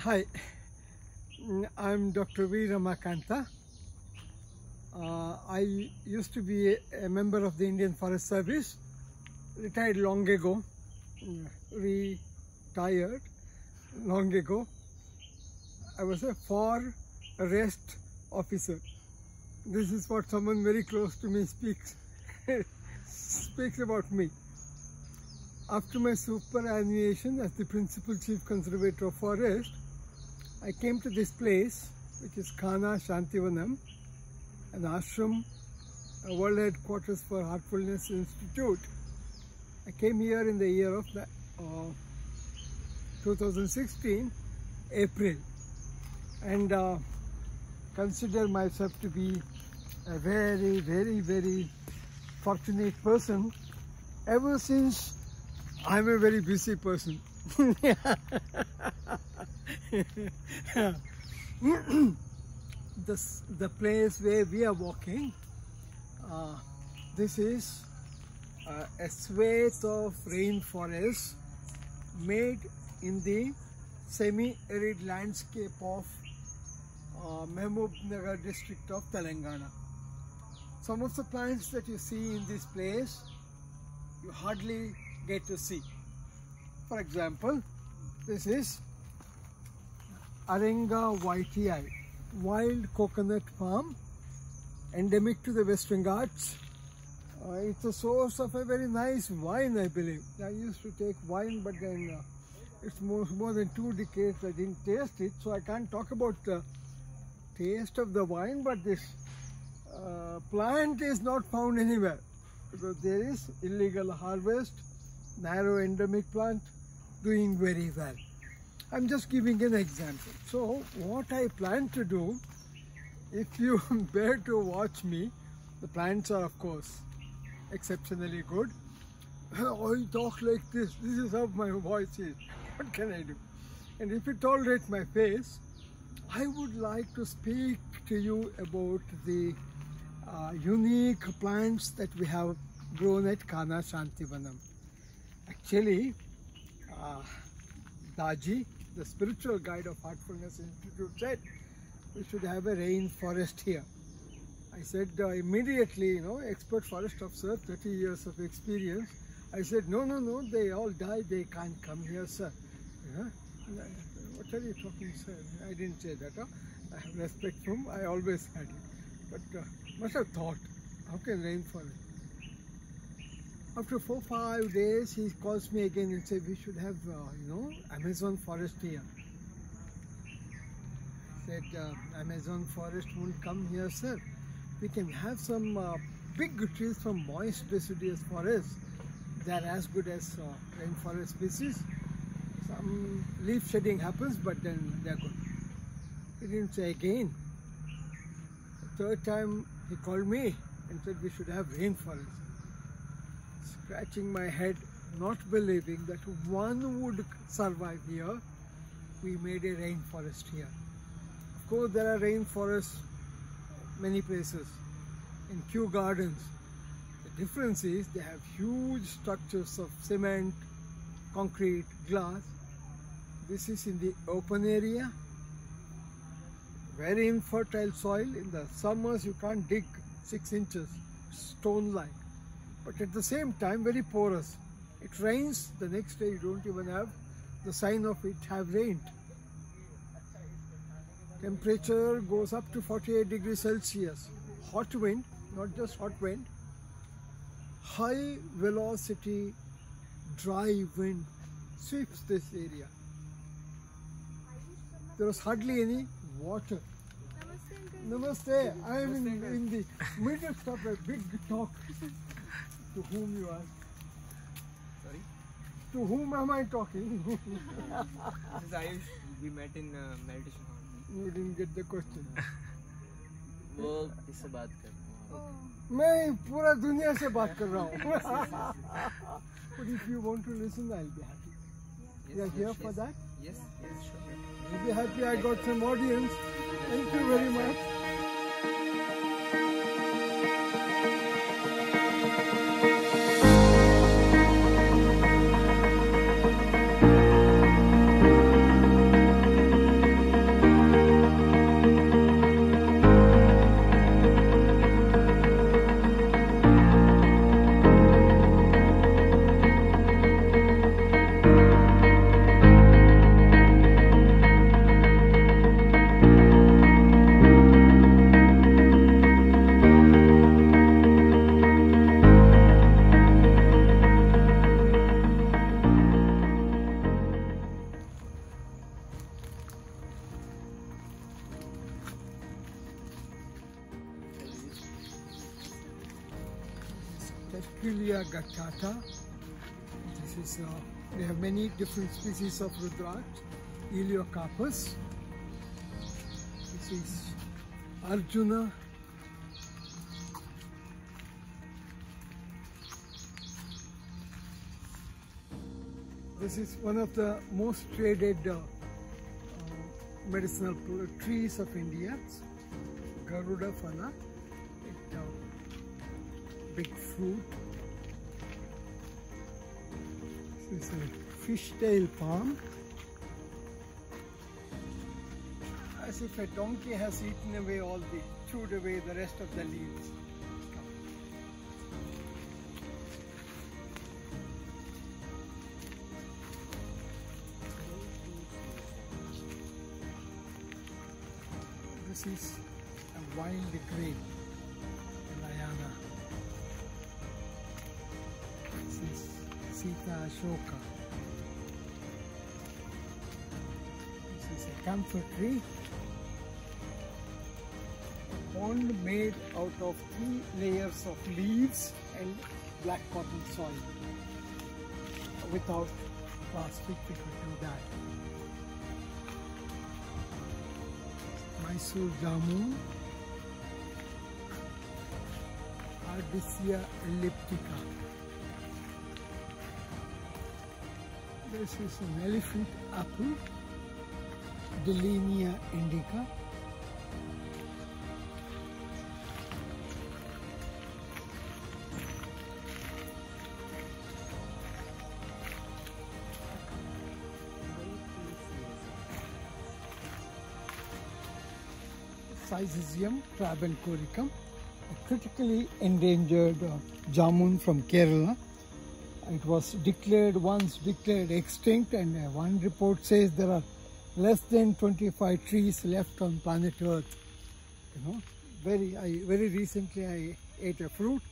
Hi, I'm Dr. V. Ramakanta. I used to be a member of the Indian Forest Service, retired long ago, retired long ago. I was a forest officer. This is what someone very close to me speaks about me. After my superannuation as the Principal Chief Conservator of Forest, I came to this place, which is Kanha Shanti Vanam, an ashram, a world headquarters for Heartfulness Institute. I came here in the year of 2016, April, and consider myself to be a very, very, very fortunate person ever since I'm a very busy person. The place where we are walking, this is a swathe of rainforest made in the semi-arid landscape of Nagar district of Telangana. Some of the plants that you see in this place, you hardly get to see. For example, this is Ranga whitei, wild coconut palm, endemic to the Western Ghats. It's a source of a very nice wine, I believe. I used to take wine, but then it's more than 2 decades I didn't taste it, so I can't talk about the taste of the wine, but this plant is not found anywhere because there is illegal harvest, narrow endemic plant doing very well. I'm just giving an example. So what I plan to do, if you bear to watch me, the plants are of course exceptionally good. I talk like this is how my voice is. What can I do? And if you tolerate my face, I would like to speak to you about the unique plants that we have grown at Kanha Shanti Vanam. Actually, Daji, the spiritual guide of Heartfulness Institute, said we should have a rainforest here. I said immediately, expert forest officer, 30 years of experience. I said, no, they all die, they can't come here, sir. What are you talking, sir? I didn't say that. I have respect for him, I always had it. But must have thought, how can rainforest? After 4-5 days, he calls me again and said, we should have, Amazon forest here. I said, Amazon forest won't come here, sir. We can have some big trees from moist deciduous forests. They are as good as rainforest species. Some leaf shedding happens, but then they are good. He didn't say again. The 3rd time, he called me and said, we should have rainforest. Scratching my head, not believing that one would survive here, we made a rainforest here. Of course, there are rainforests many places, in Kew Gardens. The difference is they have huge structures of cement, concrete, glass. This is in the open area, very infertile soil. In the summers, you can't dig 6 inches, stone-like. But at the same time, very porous. It rains, the next day you don't even have the sign of it have rained. Temperature goes up to 48 degrees Celsius. Hot wind, not just hot wind, high velocity dry wind sweeps this area. There was hardly any water. Namaste. I am in the midst of a big talk. To whom you ask? Sorry? To whom am I talking? This is Ayush. We met in meditation hall. You didn't get the question. वो इससे बात कर रहा हूँ. मैं पूरा दुनिया से बात कर रहा हूँ. But if you want to listen, I'll be happy. You are here for that? Yes, sure. I'll be happy. I got some audience. Thank you very much. Tequilia guttata. This is, we have many different species of Rudraksh. Heliocarpus. This is Arjuna. This is one of the most traded medicinal trees of India. Garuda Fala. Big fruit. This is a fishtail palm. As if a donkey has eaten away chewed away the rest of the leaves. This is a wild grape, Layana. This is Sita Ashoka. This is a camphor tree. A pond made out of 3 layers of leaves and black cotton soil. Without plastic, we could do that. Mysore jamun, Ardisia elliptica. This is an elephant apple, Delinia indica. Syzygium travancoricum, a critically endangered jamun from Kerala. It was once declared extinct, and one report says there are less than 25 trees left on planet Earth. You know, very recently I ate a fruit,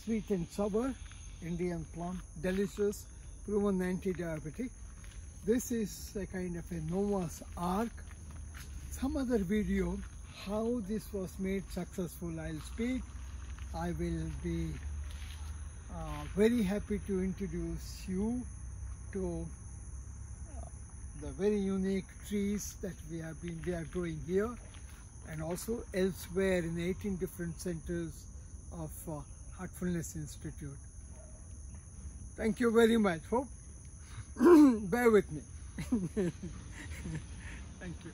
sweet and sour, Indian plum, delicious, proven anti-diabetic. This is a kind of a Noah's Ark. Some other video how this was made successful I'll speak. I will be very happy to introduce you to the very unique trees that we are growing here and also elsewhere in 18 different centers of Heartfulness Institute. Thank you very much. Hope bear with me. Thank you.